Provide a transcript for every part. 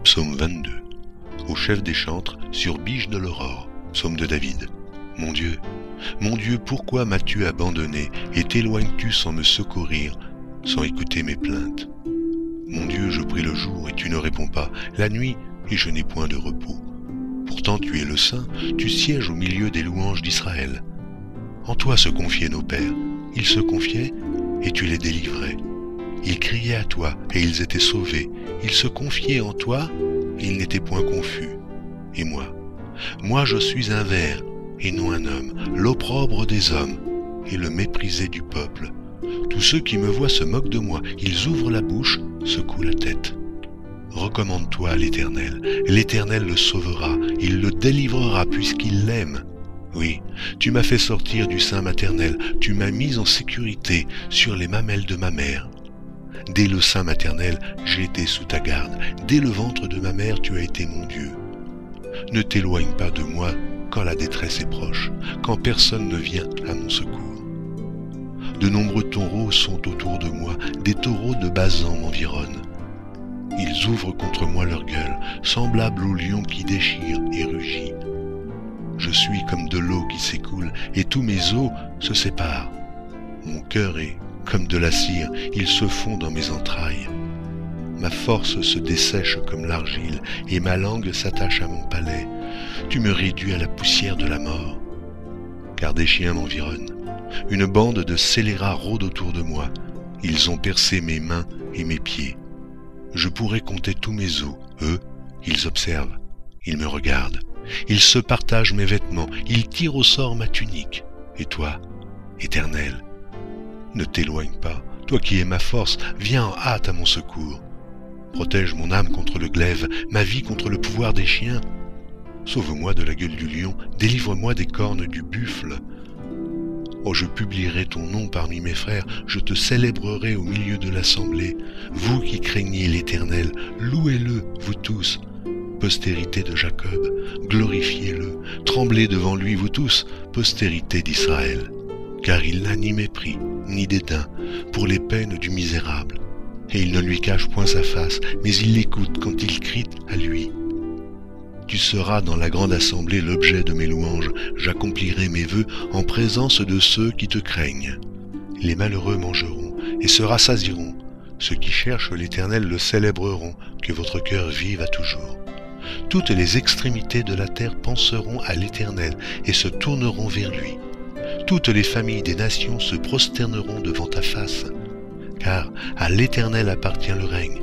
Psaume 22. Au chef des chantres, sur Biche de l'aurore. Psaume de David. Mon Dieu, pourquoi m'as-tu abandonné et t'éloignes-tu sans me secourir, sans écouter mes plaintes? Mon Dieu, je prie le jour et tu ne réponds pas, la nuit et je n'ai point de repos. Pourtant tu es le Saint, tu sièges au milieu des louanges d'Israël. En toi se confiaient nos pères, ils se confiaient et tu les délivrais. Ils criaient à toi et ils étaient sauvés, ils se confiaient en toi et ils n'étaient point confus. Et moi je suis un ver et non un homme, l'opprobre des hommes et le méprisé du peuple. Tous ceux qui me voient se moquent de moi, ils ouvrent la bouche, secouent la tête. Recommande-toi à l'Éternel, l'Éternel le sauvera, il le délivrera puisqu'il l'aime. Oui, tu m'as fait sortir du sein maternel, tu m'as mis en sécurité sur les mamelles de ma mère. Dès le sein maternel, j'ai été sous ta garde, dès le ventre de ma mère, tu as été mon Dieu. Ne t'éloigne pas de moi quand la détresse est proche, quand personne ne vient à mon secours. De nombreux taureaux sont autour de moi, des taureaux de Basan m'environnent. Ils ouvrent contre moi leur gueule, semblables au lion qui déchire et rugit. Je suis comme de l'eau qui s'écoule, et tous mes os se séparent. Mon cœur est comme de la cire, il se fond dans mes entrailles. Ma force se dessèche comme l'argile, et ma langue s'attache à mon palais. Tu me réduis à la poussière de la mort. Car des chiens m'environnent. Une bande de scélérats rôde autour de moi. Ils ont percé mes mains et mes pieds. Je pourrais compter tous mes os. Eux, ils observent. Ils me regardent. Ils se partagent mes vêtements. Ils tirent au sort ma tunique. Et toi, Éternel, ne t'éloigne pas. Toi qui es ma force, viens en hâte à mon secours. Protège mon âme contre le glaive, ma vie contre le pouvoir des chiens. Sauve-moi de la gueule du lion, délivre-moi des cornes du buffle. Oh, je publierai ton nom parmi mes frères, je te célébrerai au milieu de l'assemblée. Vous qui craignez l'Éternel, louez-le, vous tous. Postérité de Jacob, glorifiez-le, tremblez devant lui, vous tous, postérité d'Israël. Car il n'a ni mépris, ni dédain pour les peines du misérable. Et il ne lui cache point sa face, mais il l'écoute quand il crie à lui. Tu seras dans la grande assemblée l'objet de mes louanges, j'accomplirai mes vœux en présence de ceux qui te craignent. Les malheureux mangeront et se rassasieront, ceux qui cherchent l'Éternel le célébreront, que votre cœur vive à toujours. Toutes les extrémités de la terre penseront à l'Éternel et se tourneront vers lui. Toutes les familles des nations se prosterneront devant ta face, car à l'Éternel appartient le règne,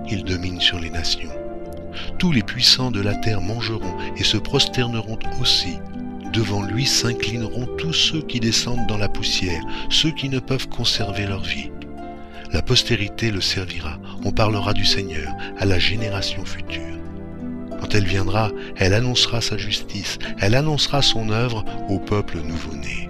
il domine sur les nations. Tous les puissants de la terre mangeront et se prosterneront aussi. Devant lui s'inclineront tous ceux qui descendent dans la poussière, ceux qui ne peuvent conserver leur vie. La postérité le servira, on parlera du Seigneur à la génération future. Quand elle viendra, elle annoncera sa justice, elle annoncera son œuvre au peuple nouveau-né.